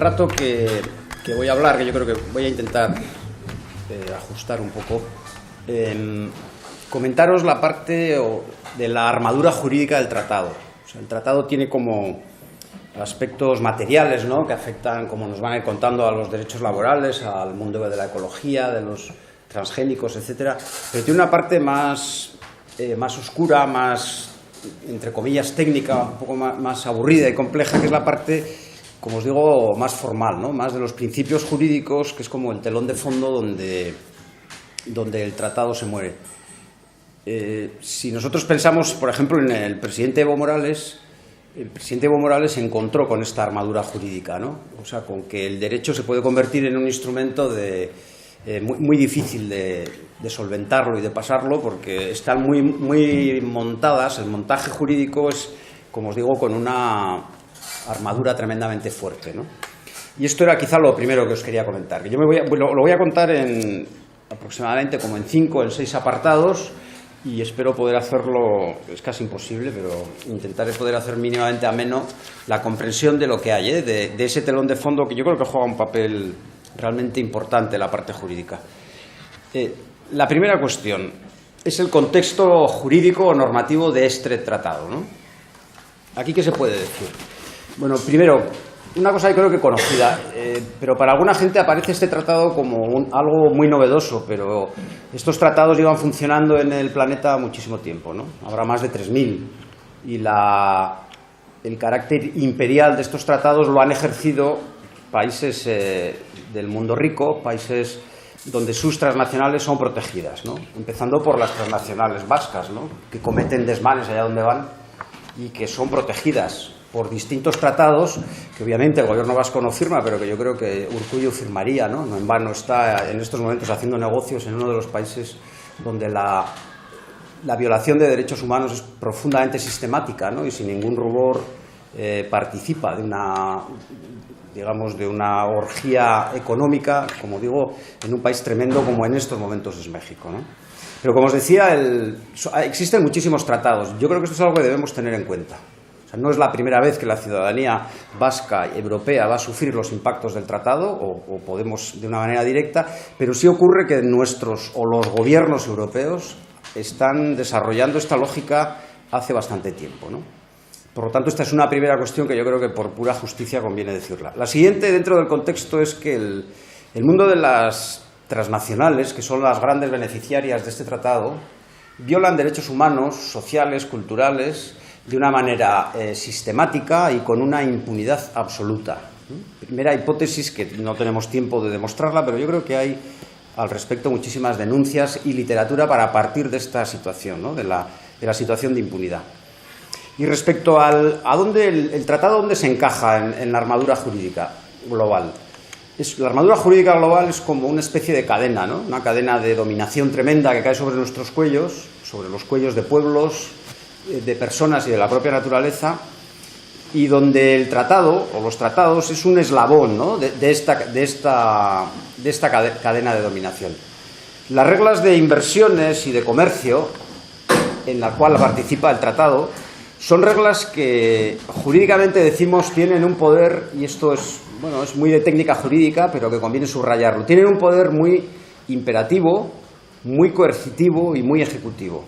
rato que voy a hablar, que yo creo que voy a intentar ajustar un poco, comentaros la parte de la armadura jurídica del tratado. O sea, el tratado tiene como aspectos materiales, ¿no?, que afectan, como nos van a ir contando, a los derechos laborales, al mundo de la ecología, de los transgénicos, etcétera, pero tiene una parte más oscura, más, entre comillas, técnica, un poco más aburrida y compleja, que es la parte, como os digo, más formal, ¿no?, más de los principios jurídicos, que es como el telón de fondo donde el tratado se muere. Si nosotros pensamos, por ejemplo, en el presidente Evo Morales, se encontró con esta armadura jurídica, ¿no? O sea, con que el derecho se puede convertir en un instrumento muy difícil de solventarlo y de pasarlo, porque están muy montadas. El montaje jurídico es, como os digo, con una armadura tremendamente fuerte, ¿no? Y esto era quizá lo primero que os quería comentar. Yo lo voy a contar aproximadamente como en 5 o en 6 apartados, y espero poder hacerlo, es casi imposible, pero intentaré poder hacer mínimamente ameno la comprensión de lo que hay, de ese telón de fondo que yo creo que juega un papel realmente importante, la parte jurídica. La primera cuestión es el contexto jurídico o normativo de este tratado, ¿no? ¿Aquí qué se puede decir? Bueno, primero, una cosa que creo que conocida, pero para alguna gente aparece este tratado como algo muy novedoso, pero estos tratados llevan funcionando en el planeta muchísimo tiempo, ¿no? Habrá más de 3000, y el carácter imperial de estos tratados lo han ejercido países del mundo rico, países donde sus transnacionales son protegidas, ¿no? Empezando por las transnacionales vascas, ¿no?, que cometen desmanes allá donde van y que son protegidas por distintos tratados que obviamente el gobierno vasco no firma, pero que yo creo que Urkullu firmaría, ¿no? No en vano está en estos momentos haciendo negocios en uno de los países donde la violación de derechos humanos es profundamente sistemática, ¿no?, y sin ningún rubor participa de una orgía económica, como digo, en un país tremendo como en estos momentos es México, ¿no? Pero como os decía, existen muchísimos tratados. Yo creo que esto es algo que debemos tener en cuenta. No es la primera vez que la ciudadanía vasca y europea va a sufrir los impactos del tratado, o podemos de una manera directa, pero sí ocurre que los gobiernos europeos están desarrollando esta lógica hace bastante tiempo, ¿no? Por lo tanto, esta es una primera cuestión que yo creo que por pura justicia conviene decirla. La siguiente, dentro del contexto, es que el mundo de las transnacionales, que son las grandes beneficiarias de este tratado, violan derechos humanos, sociales, culturales, de una manera sistemática y con una impunidad absoluta. Primera hipótesis, que no tenemos tiempo de demostrarla, pero yo creo que hay al respecto muchísimas denuncias y literatura para partir de esta situación, ¿no?, de la situación de impunidad. Y respecto a el tratado, ¿dónde se encaja en la armadura jurídica global? La armadura jurídica global es como una especie de cadena, ¿no?, una cadena de dominación tremenda que cae sobre nuestros cuellos, sobre los cuellos de pueblos, de personas y de la propia naturaleza, y donde el tratado o los tratados es un eslabón, ¿no?, de esta cadena de dominación. Las reglas de inversiones y de comercio en la cual participa el tratado son reglas que jurídicamente decimos tienen un poder, y esto es muy de técnica jurídica, pero que conviene subrayarlo, tienen un poder muy imperativo, muy coercitivo y muy ejecutivo.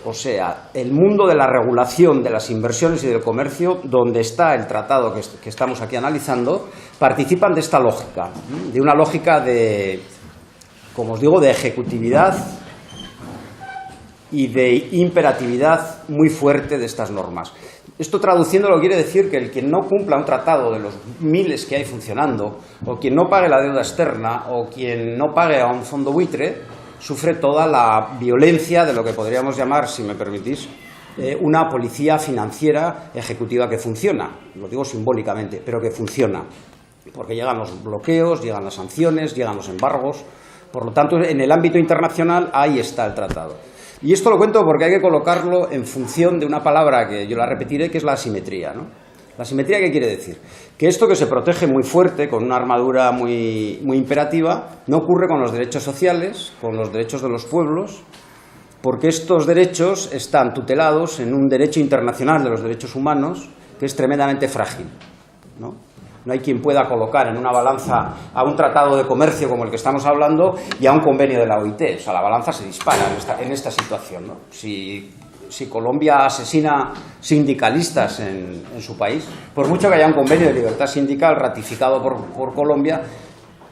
O sea, el mundo de la regulación de las inversiones y del comercio, donde está el tratado que estamos aquí analizando, participan de esta lógica, de una lógica de, como os digo, de ejecutividad y de imperatividad muy fuerte de estas normas. Esto, traduciéndolo, quiere decir que quien no cumpla un tratado de los miles que hay funcionando, o quien no pague la deuda externa, o quien no pague a un fondo buitre, sufre toda la violencia de lo que podríamos llamar, si me permitís, una policía financiera ejecutiva que funciona. Lo digo simbólicamente, pero que funciona. Porque llegan los bloqueos, llegan las sanciones, llegan los embargos. Por lo tanto, en el ámbito internacional, ahí está el tratado. Y esto lo cuento porque hay que colocarlo en función de una palabra que yo la repetiré, que es la asimetría, ¿no? ¿La asimetría qué quiere decir? Que esto que se protege muy fuerte, con una armadura muy imperativa, no ocurre con los derechos sociales, con los derechos de los pueblos, porque estos derechos están tutelados en un derecho internacional de los derechos humanos que es tremendamente frágil, ¿no? No hay quien pueda colocar en una balanza a un tratado de comercio como el que estamos hablando y a un convenio de la OIT. O sea, la balanza se dispara en esta situación, ¿no? Si Colombia asesina sindicalistas en su país, por mucho que haya un convenio de libertad sindical ratificado por Colombia,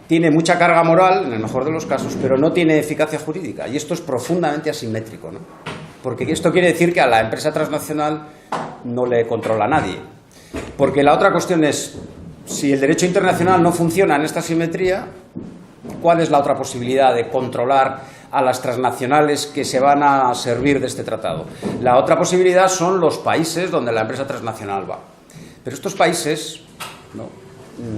tiene mucha carga moral, en el mejor de los casos, pero no tiene eficacia jurídica. Y esto es profundamente asimétrico, ¿no? Porque esto quiere decir que a la empresa transnacional no le controla nadie. Porque la otra cuestión es, si el derecho internacional no funciona en esta asimetría, ¿cuál es la otra posibilidad de controlar a las transnacionales que se van a servir de este tratado? La otra posibilidad son los países donde la empresa transnacional va. Pero estos países, ¿no?,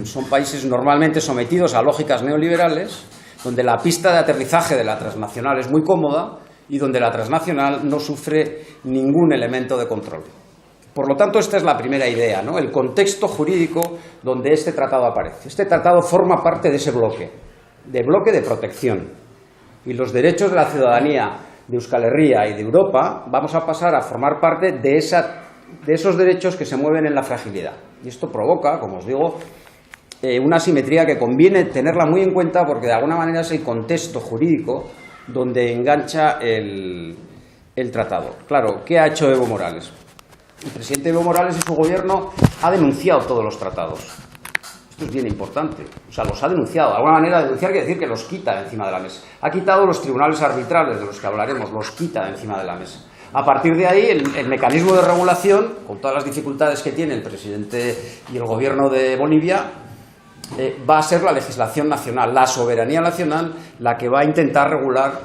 son países normalmente sometidos a lógicas neoliberales, donde la pista de aterrizaje de la transnacional es muy cómoda y donde la transnacional no sufre ningún elemento de control. Por lo tanto, esta es la primera idea, ¿no?, el contexto jurídico donde este tratado aparece. Este tratado forma parte de ese bloque de protección. Y los derechos de la ciudadanía de Euskal Herria y de Europa vamos a pasar a formar parte de esos derechos que se mueven en la fragilidad. Y esto provoca, como os digo, una asimetría que conviene tenerla muy en cuenta porque de alguna manera es el contexto jurídico donde engancha el tratado. Claro, ¿qué ha hecho Evo Morales? El presidente Evo Morales y su gobierno ha denunciado todos los tratados. Esto es bien importante. O sea, los ha denunciado. De alguna manera, denunciar quiere decir que los quita de encima de la mesa. Ha quitado los tribunales arbitrales, de los que hablaremos, los quita de encima de la mesa. A partir de ahí, el mecanismo de regulación, con todas las dificultades que tiene el presidente y el gobierno de Bolivia, va a ser la legislación nacional, la soberanía nacional, la que va a intentar regular,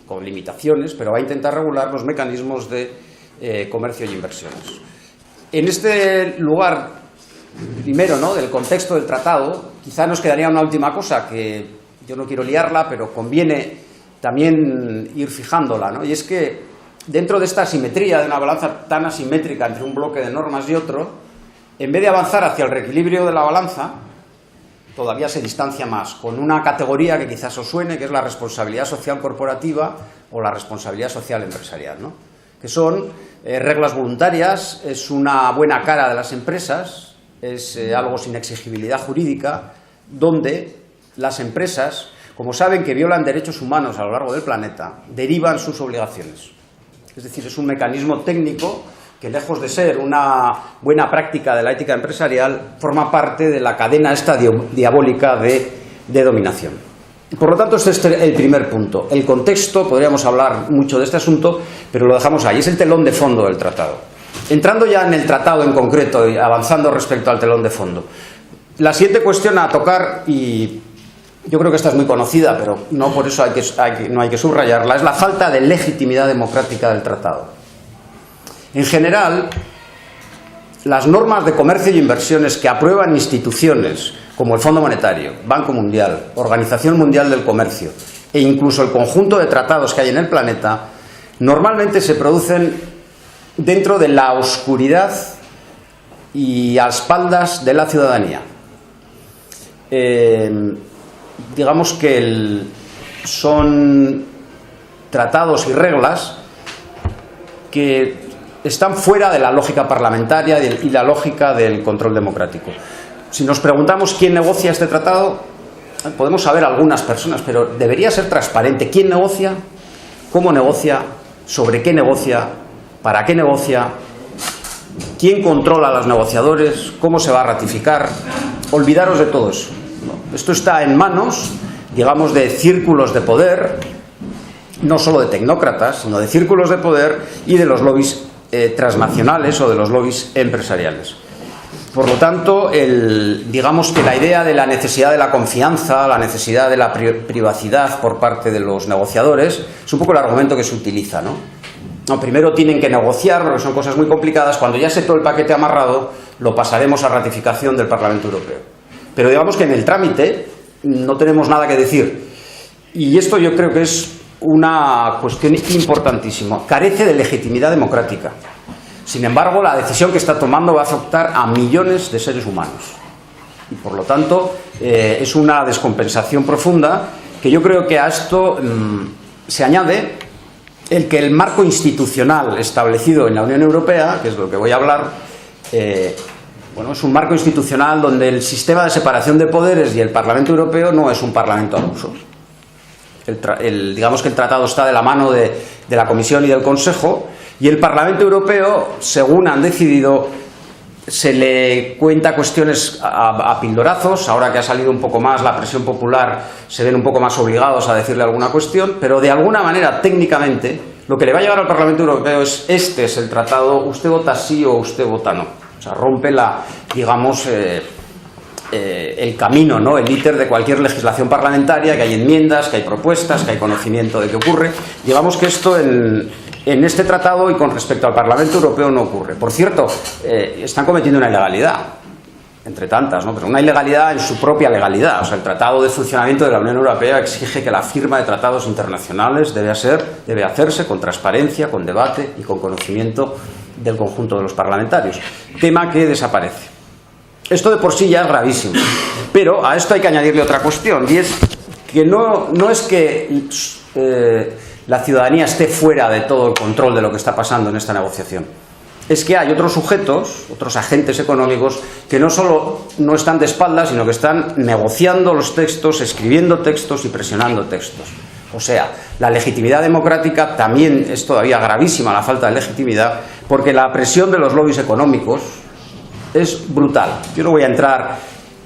con limitaciones, pero va a intentar regular los mecanismos de comercio y inversiones. En este lugar, primero, ¿no?, del contexto del tratado, quizá nos quedaría una última cosa, que yo no quiero liarla, pero conviene también ir fijándola, ¿no?, y es que dentro de esta asimetría, de una balanza tan asimétrica entre un bloque de normas y otro, en vez de avanzar hacia el reequilibrio de la balanza, todavía se distancia más, con una categoría que quizás os suene, que es la responsabilidad social corporativa o la responsabilidad social empresarial, ¿no?, que son reglas voluntarias, es una buena cara de las empresas, es algo sin exigibilidad jurídica, donde las empresas, como saben que violan derechos humanos a lo largo del planeta, derivan sus obligaciones. Es decir, es un mecanismo técnico que, lejos de ser una buena práctica de la ética empresarial, forma parte de la cadena esta diabólica de dominación. Por lo tanto, este es el primer punto. El contexto, podríamos hablar mucho de este asunto, pero lo dejamos ahí. Es el telón de fondo del tratado. Entrando ya en el tratado en concreto y avanzando respecto al telón de fondo, la siguiente cuestión a tocar, y yo creo que esta es muy conocida, pero no por eso no hay que subrayarla, es la falta de legitimidad democrática del tratado. En general, las normas de comercio y inversiones que aprueban instituciones como el Fondo Monetario, Banco Mundial, Organización Mundial del Comercio e incluso el conjunto de tratados que hay en el planeta, normalmente se producen dentro de la oscuridad y a espaldas de la ciudadanía. Digamos que son tratados y reglas que están fuera de la lógica parlamentaria y la lógica del control democrático. Si nos preguntamos quién negocia este tratado, podemos saber algunas personas, pero debería ser transparente. ¿Quién negocia? ¿Cómo negocia? ¿Sobre qué negocia? ¿Para qué negocia? ¿Quién controla a los negociadores? ¿Cómo se va a ratificar? Olvidaros de todo eso. Esto está en manos, digamos, de círculos de poder, no solo de tecnócratas, sino de círculos de poder y de los lobbies transnacionales o de los lobbies empresariales. Por lo tanto, digamos que la idea de la necesidad de la confianza, la necesidad de la privacidad por parte de los negociadores, es un poco el argumento que se utiliza, ¿no? No, primero tienen que negociar, porque son cosas muy complicadas. Cuando ya esté todo el paquete amarrado, lo pasaremos a ratificación del Parlamento Europeo. Pero digamos que en el trámite no tenemos nada que decir. Y esto yo creo que es una cuestión importantísima. Carece de legitimidad democrática. Sin embargo, la decisión que está tomando va a afectar a millones de seres humanos. Y por lo tanto, es una descompensación profunda que yo creo que a esto se añade el que el marco institucional establecido en la Unión Europea, que es de lo que voy a hablar, Bueno, es un marco institucional donde el sistema de separación de poderes y el Parlamento Europeo no es un parlamento al uso. Digamos que el tratado está de la mano de la Comisión y del Consejo, y el Parlamento Europeo, según han decidido, se le cuenta cuestiones a pildorazos. Ahora que ha salido un poco más la presión popular, se ven un poco más obligados a decirle alguna cuestión, pero de alguna manera, técnicamente, lo que le va a llevar al Parlamento Europeo es: este es el tratado, usted vota sí o usted vota no. O sea, rompe digamos, el camino, ¿no? El íter de cualquier legislación parlamentaria, que hay enmiendas, que hay propuestas, que hay conocimiento de qué ocurre. Digamos que esto en este tratado y con respecto al Parlamento Europeo no ocurre. Por cierto, están cometiendo una ilegalidad, entre tantas, ¿no? Pero una ilegalidad en su propia legalidad. O sea, el Tratado de Funcionamiento de la Unión Europea exige que la firma de tratados internacionales debe hacerse con transparencia, con debate y con conocimiento del conjunto de los parlamentarios, tema que desaparece. Esto de por sí ya es gravísimo, pero a esto hay que añadirle otra cuestión, y es que no es que la ciudadanía esté fuera de todo el control de lo que está pasando en esta negociación. Es que hay otros sujetos, otros agentes económicos, que no solo no están de espaldas, sino que están negociando los textos, escribiendo textos y presionando textos. O sea, la legitimidad democrática también es todavía gravísima, la falta de legitimidad, porque la presión de los lobbies económicos es brutal. Yo no voy a entrar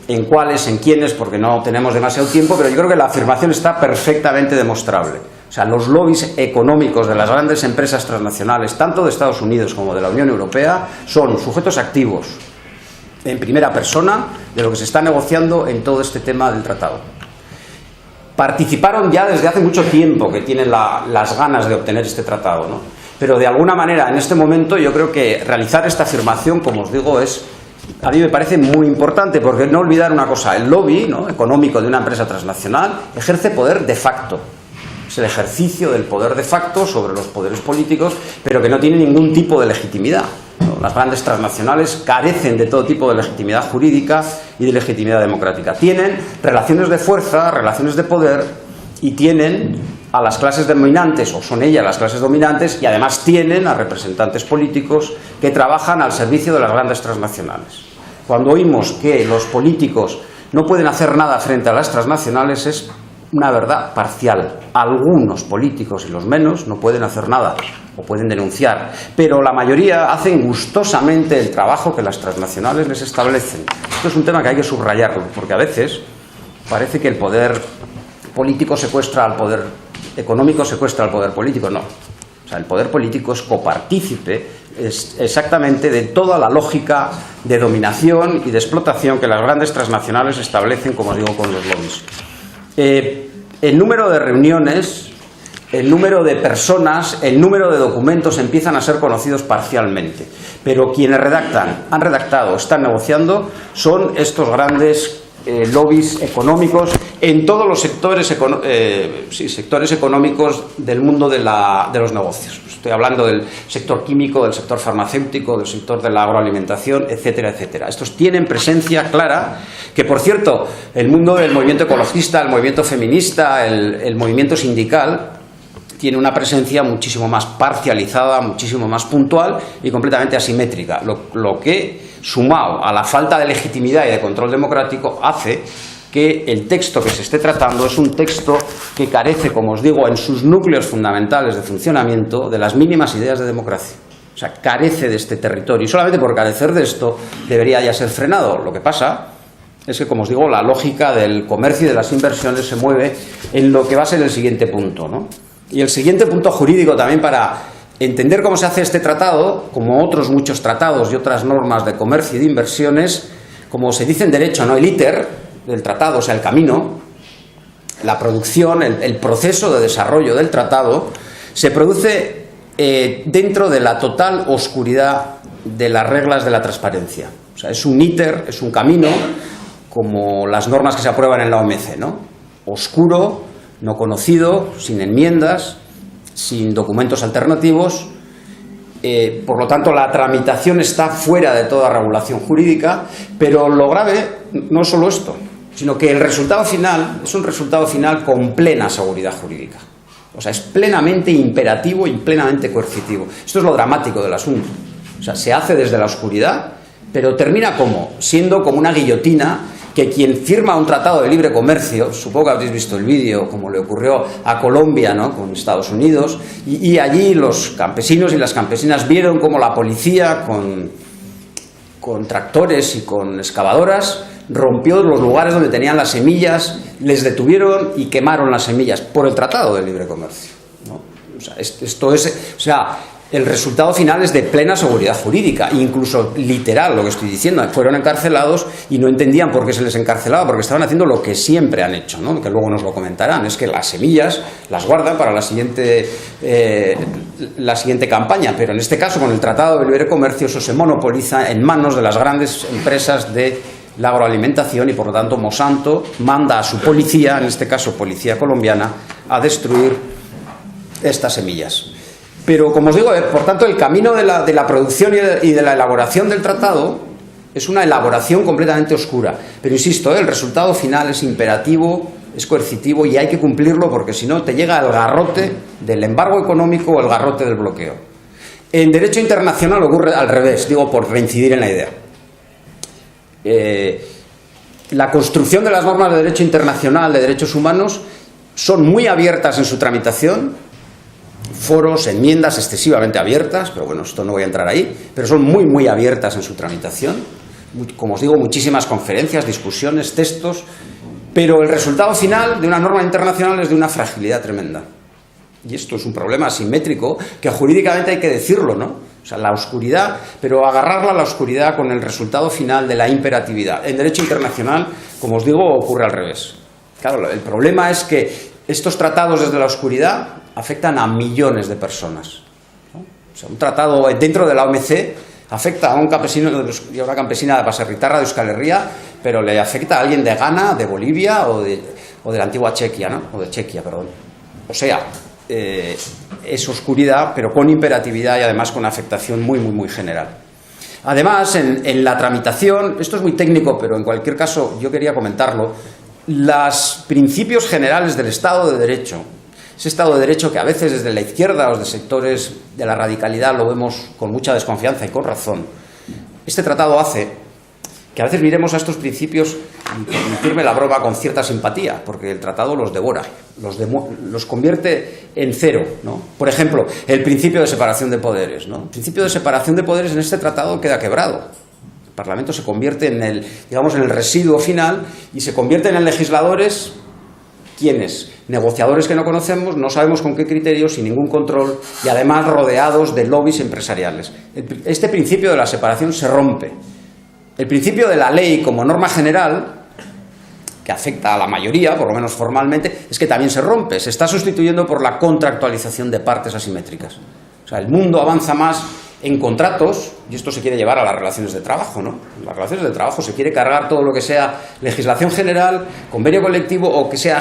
en cuáles, en quiénes, porque no tenemos demasiado tiempo, pero yo creo que la afirmación está perfectamente demostrable. O sea, los lobbies económicos de las grandes empresas transnacionales, tanto de Estados Unidos como de la Unión Europea, son sujetos activos, en primera persona, de lo que se está negociando en todo este tema del tratado. Participaron ya desde hace mucho tiempo, que tienen las ganas de obtener este tratado, ¿no? Pero de alguna manera, en este momento, yo creo que realizar esta afirmación, como os digo, a mí me parece muy importante, porque no olvidar una cosa: el lobby, ¿no?, económico de una empresa transnacional ejerce poder de facto. Es el ejercicio del poder de facto sobre los poderes políticos, pero que no tiene ningún tipo de legitimidad, ¿no? Las grandes transnacionales carecen de todo tipo de legitimidad jurídica y de legitimidad democrática. Tienen relaciones de fuerza, relaciones de poder, y tienen a las clases dominantes, o son ellas las clases dominantes, y además tienen a representantes políticos que trabajan al servicio de las grandes transnacionales. Cuando oímos que los políticos no pueden hacer nada frente a las transnacionales, es una verdad parcial. Algunos políticos, y los menos, no pueden hacer nada o pueden denunciar, pero la mayoría hacen gustosamente el trabajo que las transnacionales les establecen. Esto es un tema que hay que subrayarlo, porque a veces parece que el poder político secuestra al poder económico, secuestra al poder político. No. O sea, el poder político es copartícipe exactamente de toda la lógica de dominación y de explotación que las grandes transnacionales establecen, como digo, con los lobbies. El número de reuniones, el número de personas, el número de documentos empiezan a ser conocidos parcialmente, pero quienes han redactado, están negociando, son estos grandes lobbies económicos en todos los sectores económicos del mundo de los negocios. Estoy hablando del sector químico, del sector farmacéutico, del sector de la agroalimentación, etcétera, etcétera. Estos tienen presencia clara, que por cierto, el mundo del movimiento ecologista, el movimiento feminista, el movimiento sindical, tiene una presencia muchísimo más parcializada, muchísimo más puntual y completamente asimétrica, lo que, sumado a la falta de legitimidad y de control democrático, hace que el texto que se esté tratando es un texto que carece, como os digo, en sus núcleos fundamentales de funcionamiento, de las mínimas ideas de democracia. O sea, carece de este territorio, y solamente por carecer de esto debería ya ser frenado. Lo que pasa es que, como os digo, la lógica del comercio y de las inversiones se mueve en lo que va a ser el siguiente punto, ¿no? Y el siguiente punto jurídico también, para entender cómo se hace este tratado, como otros muchos tratados y otras normas de comercio y de inversiones, como se dice en derecho, ¿no?, el íter del tratado, o sea, el camino, la producción, el proceso de desarrollo del tratado, se produce dentro de la total oscuridad de las reglas de la transparencia. O sea, es un íter, es un camino, como las normas que se aprueban en la OMC, ¿no? Oscuro, no conocido, sin enmiendas, sin documentos alternativos. Por lo tanto, la tramitación está fuera de toda regulación jurídica, pero lo grave no es solo esto, sino que el resultado final es un resultado final con plena seguridad jurídica. O sea, es plenamente imperativo y plenamente coercitivo. Esto es lo dramático del asunto. O sea, se hace desde la oscuridad, Pero termina ¿cómo? Siendo como una guillotina que quien firma un tratado de libre comercio, supongo que habréis visto el vídeo, como le ocurrió a Colombia, ¿no?, con Estados Unidos, y allí los campesinos y las campesinas vieron como la policía con tractores y con excavadoras rompió los lugares donde tenían las semillas, les detuvieron y quemaron las semillas por el tratado de libre comercio, ¿no? O sea, esto es, o sea, el resultado final es de plena seguridad jurídica, incluso literal lo que estoy diciendo. Fueron encarcelados y no entendían por qué se les encarcelaba, porque estaban haciendo lo que siempre han hecho, ¿no?, que luego nos lo comentarán, es que las semillas las guardan para la siguiente campaña, pero en este caso con el Tratado de Libre Comercio eso se monopoliza en manos de las grandes empresas de la agroalimentación y por lo tanto Monsanto manda a su policía, en este caso policía colombiana, a destruir estas semillas. Pero, como os digo, por tanto, el camino de la producción y de la elaboración del tratado es una elaboración completamente oscura. Pero, insisto, el resultado final es imperativo, es coercitivo y hay que cumplirlo porque si no te llega el garrote del embargo económico o el garrote del bloqueo. En derecho internacional ocurre al revés, digo por reincidir en la idea. La construcción de las normas de derecho internacional, de derechos humanos, son muy abiertas en su tramitación. Foros, enmiendas excesivamente abiertas, pero bueno, esto no voy a entrar ahí, pero son muy abiertas en su tramitación. Como os digo, muchísimas conferencias, discusiones, textos, pero el resultado final de una norma internacional es de una fragilidad tremenda. Y esto es un problema asimétrico que jurídicamente hay que decirlo, ¿no? O sea, la oscuridad, pero agarrarla a la oscuridad con el resultado final de la imperatividad. En derecho internacional, como os digo, ocurre al revés. Claro, el problema es que estos tratados desde la oscuridad afectan a millones de personas, ¿no? O sea, un tratado dentro de la OMC afecta a un campesino y a una campesina de Baserritarra, de Euskal Herria, pero le afecta a alguien de Ghana, de Bolivia o de la antigua Chequia, ¿no? O de Chequia, perdón. O sea, es oscuridad, pero con imperatividad y además con afectación muy general. Además, en la tramitación, esto es muy técnico, pero en cualquier caso yo quería comentarlo, los principios generales del Estado de Derecho, ese Estado de Derecho que a veces desde la izquierda o desde sectores de la radicalidad lo vemos con mucha desconfianza y con razón, este tratado hace que a veces miremos a estos principios y permitirme la broma con cierta simpatía, porque el tratado los devora, los convierte en cero, ¿no? Por ejemplo, el principio de separación de poderes, ¿no? El principio de separación de poderes en este tratado queda quebrado. El Parlamento se convierte en el residuo final y se convierten en legisladores, ¿quiénes? Negociadores que no conocemos, no sabemos con qué criterios, sin ningún control y además rodeados de lobbies empresariales. Este principio de la separación se rompe. El principio de la ley como norma general, que afecta a la mayoría, por lo menos formalmente, es que también se rompe. Se está sustituyendo por la contractualización de partes asimétricas. O sea, el mundo avanza más en contratos, y esto se quiere llevar a las relaciones de trabajo, ¿no? En las relaciones de trabajo se quiere cargar todo lo que sea legislación general, convenio colectivo o que sea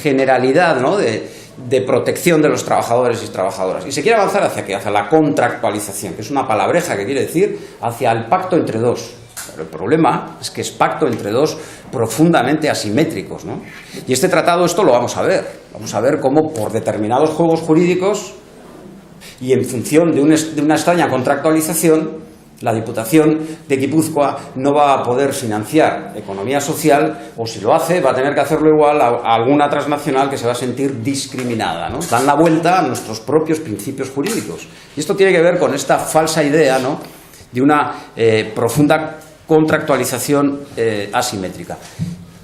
generalidad, ¿no?, de protección de los trabajadores y trabajadoras. Y se quiere avanzar hacia ¿qué? Hacia la contractualización, que es una palabreja que quiere decir hacia el pacto entre dos. Pero el problema es que es pacto entre dos profundamente asimétricos, ¿no? Y este tratado esto lo vamos a ver. Vamos a ver cómo por determinados juegos jurídicos y en función de una extraña contractualización, la Diputación de Guipúzcoa no va a poder financiar economía social, o si lo hace va a tener que hacerlo igual a alguna transnacional que se va a sentir discriminada, ¿no? Dan la vuelta a nuestros propios principios jurídicos. Y esto tiene que ver con esta falsa idea, ¿no?, de una profunda contractualización asimétrica.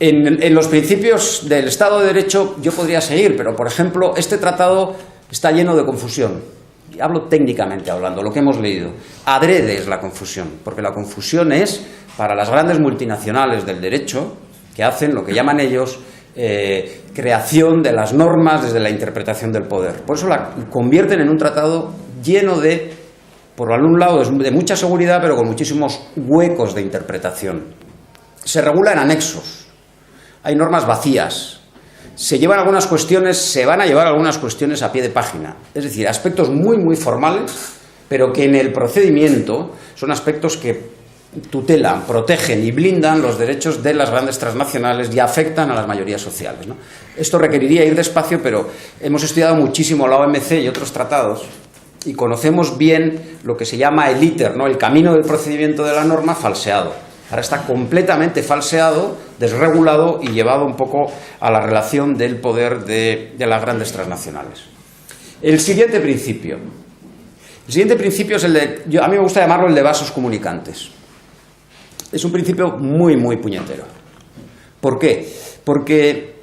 En los principios del Estado de Derecho yo podría seguir, pero por ejemplo este tratado está lleno de confusión. Hablo técnicamente hablando, lo que hemos leído. Adrede es la confusión, porque la confusión es para las grandes multinacionales del derecho que hacen lo que llaman ellos creación de las normas desde la interpretación del poder. Por eso la convierten en un tratado lleno de, por un lado, de mucha seguridad, pero con muchísimos huecos de interpretación. Se regula en anexos, hay normas vacías. Se llevan algunas cuestiones, se van a llevar algunas cuestiones a pie de página. Es decir, aspectos muy formales, pero que en el procedimiento son aspectos que tutelan, protegen y blindan los derechos de las grandes transnacionales y afectan a las mayorías sociales, ¿no? Esto requeriría ir despacio, pero hemos estudiado muchísimo la OMC y otros tratados y conocemos bien lo que se llama el ITER, ¿no? El camino del procedimiento de la norma falseado. Ahora está completamente falseado, desregulado y llevado un poco a la relación del poder de las grandes transnacionales. El siguiente principio es el de, a mí me gusta llamarlo el de vasos comunicantes. Es un principio muy, muy puñetero. ¿Por qué? Porque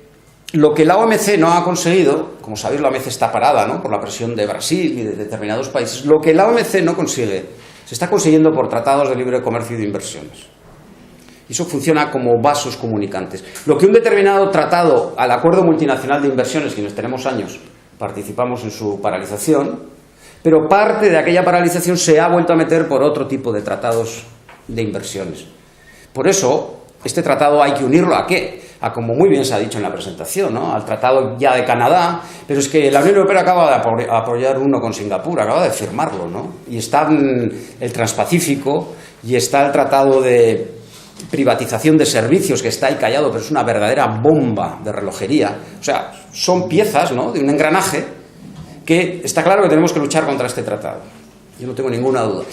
lo que la OMC no ha conseguido, como sabéis, la OMC está parada, ¿no?, por la presión de Brasil y de determinados países, lo que la OMC no consigue, se está consiguiendo por tratados de libre comercio y de inversiones. Y eso funciona como vasos comunicantes. Lo que un determinado tratado, al Acuerdo Multinacional de Inversiones, quienes tenemos años, participamos en su paralización, pero parte de aquella paralización se ha vuelto a meter por otro tipo de tratados de inversiones. Por eso, este tratado hay que unirlo ¿a qué? A, como muy bien se ha dicho en la presentación, ¿no?, al tratado ya de Canadá, pero es que la Unión Europea acaba de apoyar uno con Singapur, acaba de firmarlo, ¿no? Y está el Transpacífico y está el tratado de privatización de servicios, que está ahí callado, pero es una verdadera bomba de relojería. O sea, son piezas, ¿no?, de un engranaje que está claro que tenemos que luchar contra este tratado. Yo no tengo ninguna duda.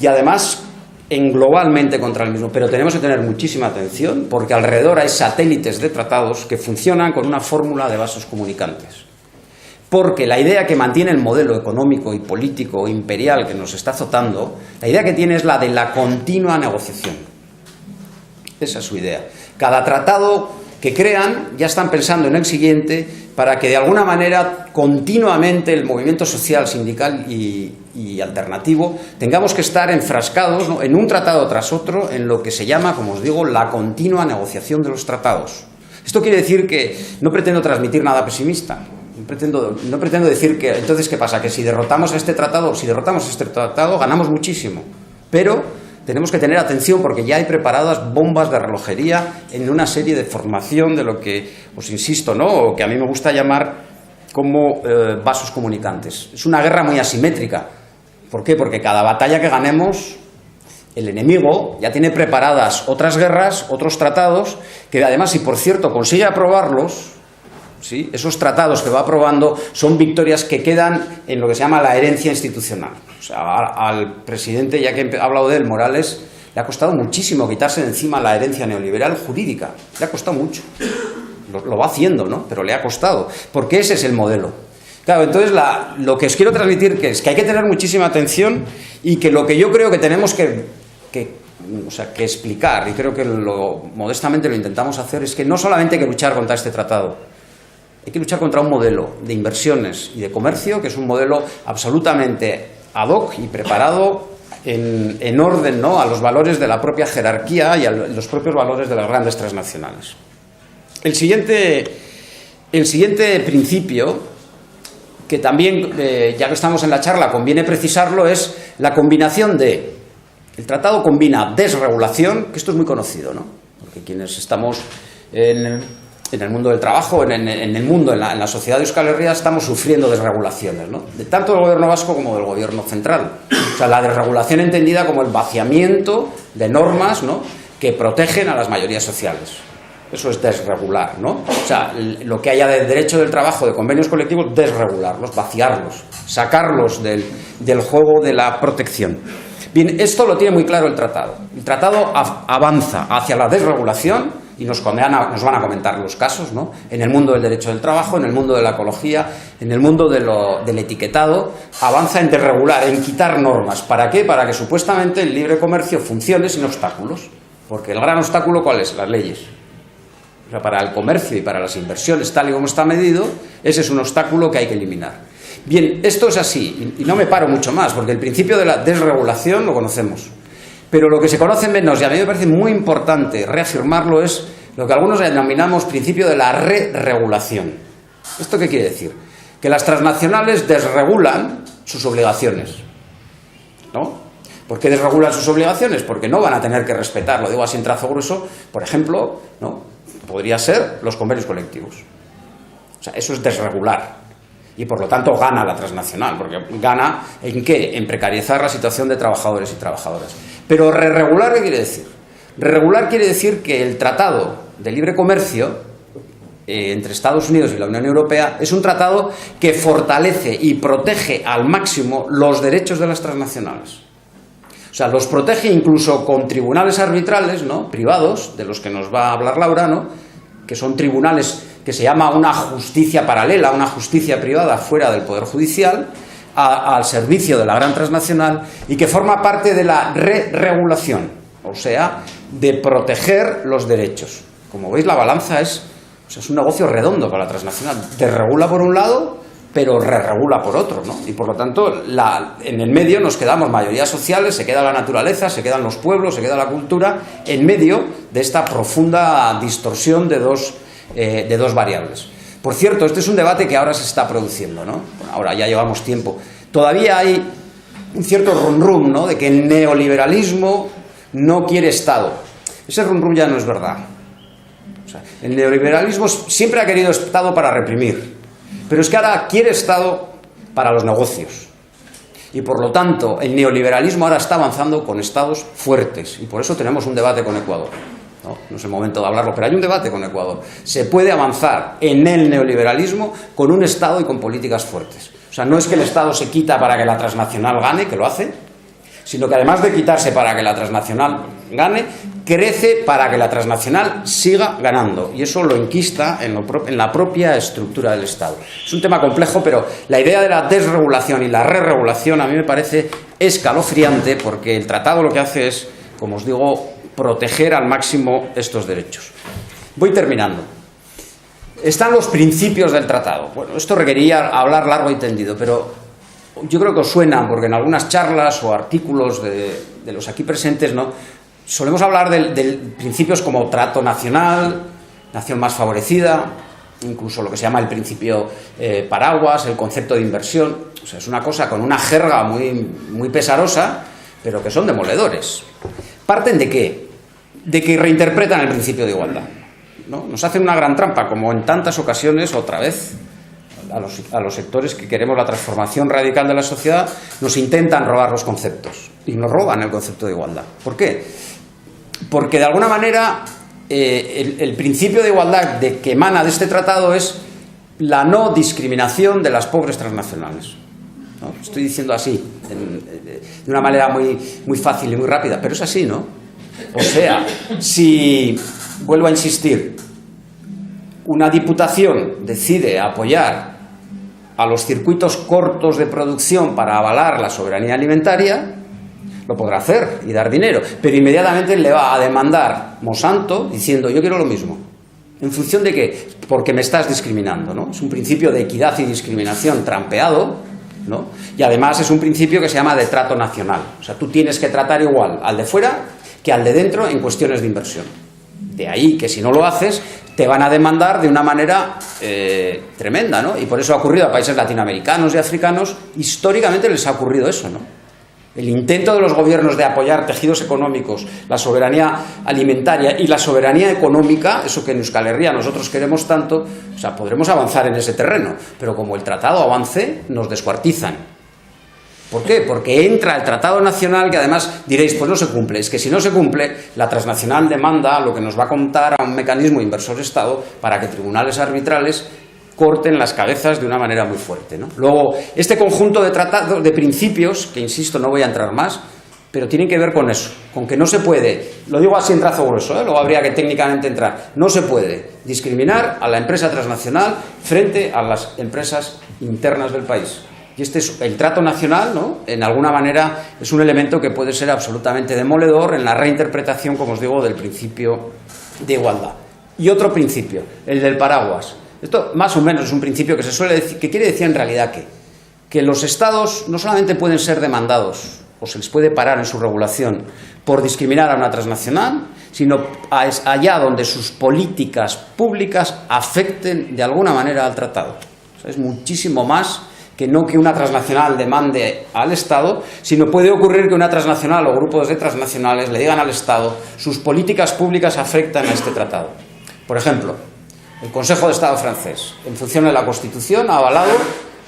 Y además, globalmente contra el mismo, pero tenemos que tener muchísima atención porque alrededor hay satélites de tratados que funcionan con una fórmula de vasos comunicantes. Porque la idea que mantiene el modelo económico y político imperial que nos está azotando, la idea que tiene es la de la continua negociación. Esa es su idea. Cada tratado que crean ya están pensando en el siguiente para que de alguna manera continuamente el movimiento social, sindical y alternativo tengamos que estar enfrascados, ¿no?, en un tratado tras otro en lo que se llama, como os digo, la continua negociación de los tratados. Esto quiere decir que no pretendo transmitir nada pesimista. No pretendo decir que, entonces, ¿qué pasa? Que si derrotamos este tratado, ganamos muchísimo. Pero tenemos que tener atención porque ya hay preparadas bombas de relojería en una serie de formación de lo que, os insisto, ¿no?, o que a mí me gusta llamar como vasos comunicantes. Es una guerra muy asimétrica. ¿Por qué? Porque cada batalla que ganemos, el enemigo ya tiene preparadas otras guerras, otros tratados, que además, si por cierto consigue aprobarlos, ¿sí?, esos tratados que va aprobando son victorias que quedan en lo que se llama la herencia institucional. O sea, al presidente, ya que he hablado de él, Morales, le ha costado muchísimo quitarse de encima la herencia neoliberal jurídica. Le ha costado mucho. Lo va haciendo, ¿no?, pero le ha costado, porque ese es el modelo. Claro, entonces lo que os quiero transmitir que es que hay que tener muchísima atención y que lo que yo creo que tenemos que explicar, y creo que modestamente lo intentamos hacer, es que no solamente hay que luchar contra este tratado, hay que luchar contra un modelo de inversiones y de comercio que es un modelo absolutamente ad hoc y preparado en orden, ¿no?, a los valores de la propia jerarquía y a los propios valores de las grandes transnacionales. El siguiente principio, que también, ya que estamos en la charla, conviene precisarlo, es la combinación de... El tratado combina desregulación, que esto es muy conocido, ¿no?, porque quienes estamos en el mundo del trabajo, en la sociedad de Euskal Herria, estamos sufriendo desregulaciones, ¿no?, de tanto del gobierno vasco como del gobierno central. O sea, la desregulación entendida como el vaciamiento de normas, ¿no?, que protegen a las mayorías sociales. Eso es desregular, ¿no? O sea, lo que haya de derecho del trabajo, de convenios colectivos, desregularlos, vaciarlos, sacarlos del juego de la protección. Bien, esto lo tiene muy claro el tratado. El tratado avanza hacia la desregulación y nos van a comentar los casos, ¿no?, en el mundo del derecho del trabajo, en el mundo de la ecología, en el mundo del etiquetado. Avanza en desregular, en quitar normas. ¿Para qué? Para que supuestamente el libre comercio funcione sin obstáculos. Porque el gran obstáculo, ¿cuál es? Las leyes. O sea, para el comercio y para las inversiones, tal y como está medido, ese es un obstáculo que hay que eliminar. Bien, esto es así, y no me paro mucho más, porque el principio de la desregulación lo conocemos. Pero lo que se conoce menos, y a mí me parece muy importante reafirmarlo, es lo que algunos denominamos principio de la re-regulación. ¿Esto qué quiere decir? Que las transnacionales desregulan sus obligaciones, ¿no? ¿Por qué desregulan sus obligaciones? Porque no van a tener que respetar, lo digo así en trazo grueso, por ejemplo, ¿no?, podría ser los convenios colectivos. O sea, eso es desregular. Y por lo tanto gana la transnacional, porque gana ¿en qué? En precarizar la situación de trabajadores y trabajadoras. Pero re-regular, ¿qué quiere decir? Re-regular quiere decir que el tratado de libre comercio entre Estados Unidos y la Unión Europea es un tratado que fortalece y protege al máximo los derechos de las transnacionales. O sea, los protege incluso con tribunales arbitrales, ¿no?, privados, de los que nos va a hablar Laura, ¿no?, que son tribunales que se llama una justicia paralela, una justicia privada fuera del Poder Judicial, al servicio de la gran transnacional, y que forma parte de la re-regulación, o sea, de proteger los derechos. Como veis, la balanza es un negocio redondo para la transnacional. Desregula por un lado, pero re-regula por otro, ¿no? Y por lo tanto, en el medio nos quedamos mayorías sociales, se queda la naturaleza, se quedan los pueblos, se queda la cultura, en medio de esta profunda distorsión de dos variables. Por cierto, este es un debate que ahora se está produciendo, ¿no? Bueno, ahora ya llevamos tiempo. Todavía hay un cierto rum-rum, ¿no?, de que el neoliberalismo no quiere Estado. Ese rum-rum ya no es verdad. O sea, el neoliberalismo siempre ha querido Estado para reprimir, pero es que ahora quiere Estado para los negocios. Y por lo tanto, el neoliberalismo ahora está avanzando con Estados fuertes, y por eso tenemos un debate con Ecuador. No es el momento de hablarlo, pero hay un debate con Ecuador. Se puede avanzar en el neoliberalismo con un Estado y con políticas fuertes. O sea, no es que el Estado se quita para que la transnacional gane, que lo hace, sino que además de quitarse para que la transnacional gane, crece para que la transnacional siga ganando. Y eso lo enquista en la propia estructura del Estado. Es un tema complejo, pero la idea de la desregulación y la re-regulación a mí me parece escalofriante, porque el tratado lo que hace es, como os digo, proteger al máximo estos derechos. Voy terminando. Están los principios del tratado. Bueno, esto requería hablar largo y tendido, pero yo creo que os suena, porque en algunas charlas o artículos de los aquí presentes, ¿no?, solemos hablar de principios como trato nacional, nación más favorecida, incluso lo que se llama el principio paraguas, el concepto de inversión. O sea, es una cosa con una jerga muy pesarosa, pero que son demoledores. ¿Parten de qué? De que reinterpretan el principio de igualdad, ¿no? Nos hacen una gran trampa, como en tantas ocasiones, otra vez, a los sectores que queremos la transformación radical de la sociedad, nos intentan robar los conceptos, y nos roban el concepto de igualdad. ¿Por qué? Porque de alguna manera el principio de igualdad que emana de este tratado es la no discriminación de las pobres transnacionales, ¿no? Estoy diciendo así, de una manera muy fácil y muy rápida, pero es así, ¿no? O sea, si, vuelvo a insistir, una diputación decide apoyar a los circuitos cortos de producción para avalar la soberanía alimentaria, lo podrá hacer y dar dinero, pero inmediatamente le va a demandar Monsanto diciendo: yo quiero lo mismo. ¿En función de qué? Porque me estás discriminando, ¿no? Es un principio de equidad y discriminación trampeado, ¿no? Y además es un principio que se llama de trato nacional. O sea, tú tienes que tratar igual al de fuera que al de dentro en cuestiones de inversión. De ahí que si no lo haces, te van a demandar de una manera tremenda, ¿no? Y por eso ha ocurrido a países latinoamericanos y africanos, históricamente les ha ocurrido eso, ¿no? El intento de los gobiernos de apoyar tejidos económicos, la soberanía alimentaria y la soberanía económica, eso que en Euskal Herria nosotros queremos tanto, o sea, podremos avanzar en ese terreno, pero como el tratado avance, nos descuartizan. ¿Por qué? Porque entra el tratado nacional, que además diréis, pues no se cumple. Es que si no se cumple, la transnacional demanda lo que nos va a contar a un mecanismo inversor-Estado para que tribunales arbitrales corten las cabezas de una manera muy fuerte, ¿no? Luego, este conjunto de tratados, de principios, que insisto, no voy a entrar más, pero tienen que ver con eso, con que no se puede, lo digo así en trazo grueso, luego habría que técnicamente entrar, no se puede discriminar a la empresa transnacional frente a las empresas internas del país. Y este es el trato nacional, ¿no? En alguna manera es un elemento que puede ser absolutamente demoledor en la reinterpretación, como os digo, del principio de igualdad. Y otro principio, el del paraguas. Esto más o menos es un principio que se suele decir, que quiere decir en realidad que los estados no solamente pueden ser demandados o se les puede parar en su regulación por discriminar a una transnacional, sino allá donde sus políticas públicas afecten de alguna manera al tratado. O sea, es muchísimo más que no que una transnacional demande al Estado, sino puede ocurrir que una transnacional o grupos de transnacionales le digan al Estado: sus políticas públicas afectan a este tratado. Por ejemplo, el Consejo de Estado francés, en función de la Constitución, ha avalado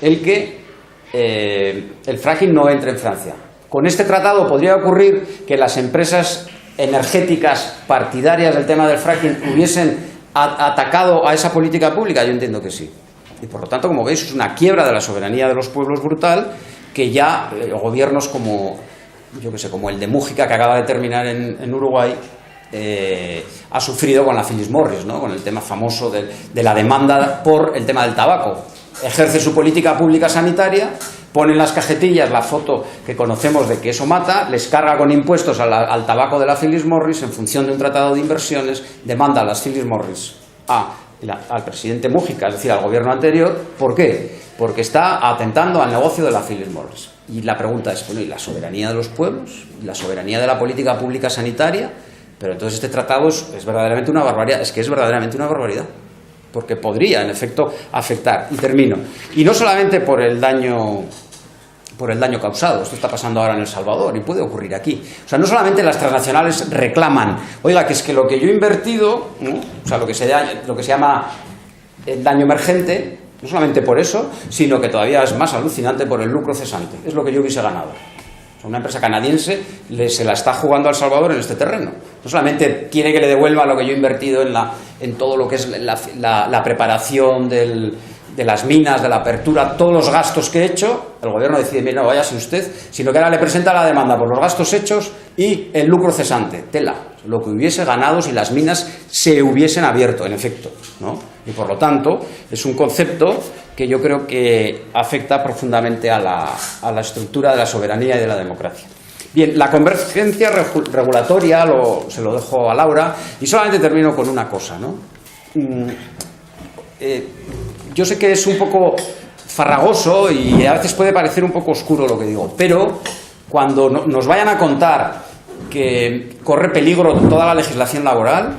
el que el fracking no entre en Francia. Con este tratado podría ocurrir que las empresas energéticas partidarias del tema del fracking hubiesen atacado a esa política pública? Yo entiendo que sí. Y por lo tanto, como veis, es una quiebra de la soberanía de los pueblos brutal que ya gobiernos como, yo que sé, como el de Mújica, que acaba de terminar en Uruguay, ha sufrido con la Philip Morris, ¿no? Con el tema famoso de la demanda por el tema del tabaco. Ejerce su política pública sanitaria, pone en las cajetillas la foto que conocemos de que eso mata, les carga con impuestos al tabaco de la Philip Morris en función de un tratado de inversiones, demanda a las Philip Morris al presidente Mújica, es decir, al gobierno anterior. ¿Por qué? Porque está atentando al negocio de la Philip Morris. Y la pregunta es, bueno, ¿y la soberanía de los pueblos? ¿Y la soberanía de la política pública sanitaria? Pero entonces este tratado es verdaderamente una barbaridad. Es que es verdaderamente una barbaridad. Porque podría, en efecto, afectar. Y termino. Y no solamente por el daño causado. Esto está pasando ahora en El Salvador y puede ocurrir aquí. O sea, no solamente las transnacionales reclaman, oiga, que es que lo que yo he invertido, ¿no? O sea, lo que se llama el daño emergente, no solamente por eso, sino que todavía es más alucinante por el lucro cesante. Es lo que yo hubiese ganado. O sea, una empresa canadiense se la está jugando a El Salvador en este terreno. No solamente quiere que le devuelva lo que yo he invertido en todo lo que es la preparación de las minas, de la apertura, todos los gastos que he hecho, el gobierno decide, mira, no, váyase usted, sino que ahora le presenta la demanda por los gastos hechos y el lucro cesante, tela, lo que hubiese ganado si las minas se hubiesen abierto, en efecto, ¿no? Y por lo tanto, es un concepto que yo creo que afecta profundamente a la estructura de la soberanía y de la democracia. Bien, la convergencia regulatoria, se lo dejo a Laura, y solamente termino con una cosa, ¿no? Yo sé que es un poco farragoso y a veces puede parecer un poco oscuro lo que digo, pero cuando nos vayan a contar que corre peligro toda la legislación laboral,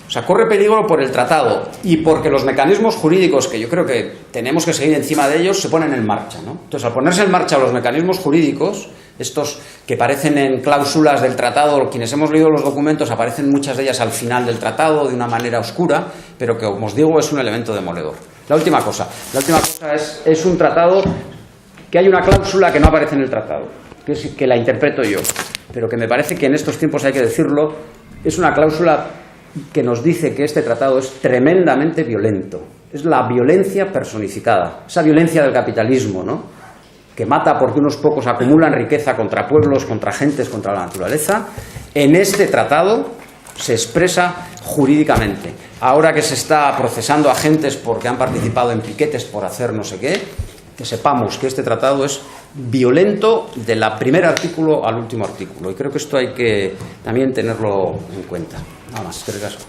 o sea, corre peligro por el tratado y porque los mecanismos jurídicos, que yo creo que tenemos que seguir encima de ellos, se ponen en marcha, ¿no? Entonces, al ponerse en marcha los mecanismos jurídicos, estos que aparecen en cláusulas del tratado, quienes hemos leído los documentos, aparecen muchas de ellas al final del tratado de una manera oscura, pero que, como os digo, es un elemento demoledor. La última cosa es un tratado que hay una cláusula que no aparece en el tratado, que la interpreto yo, pero que me parece que en estos tiempos hay que decirlo, es una cláusula que nos dice que este tratado es tremendamente violento. Es la violencia personificada, esa violencia del capitalismo, ¿no? Que mata porque unos pocos acumulan riqueza contra pueblos, contra gentes, contra la naturaleza. En este tratado se expresa jurídicamente. Ahora que se está procesando a gentes porque han participado en piquetes por hacer no sé qué, que sepamos que este tratado es violento del primer artículo al último artículo. Y creo que esto hay que también tenerlo en cuenta. Nada más, que recasco.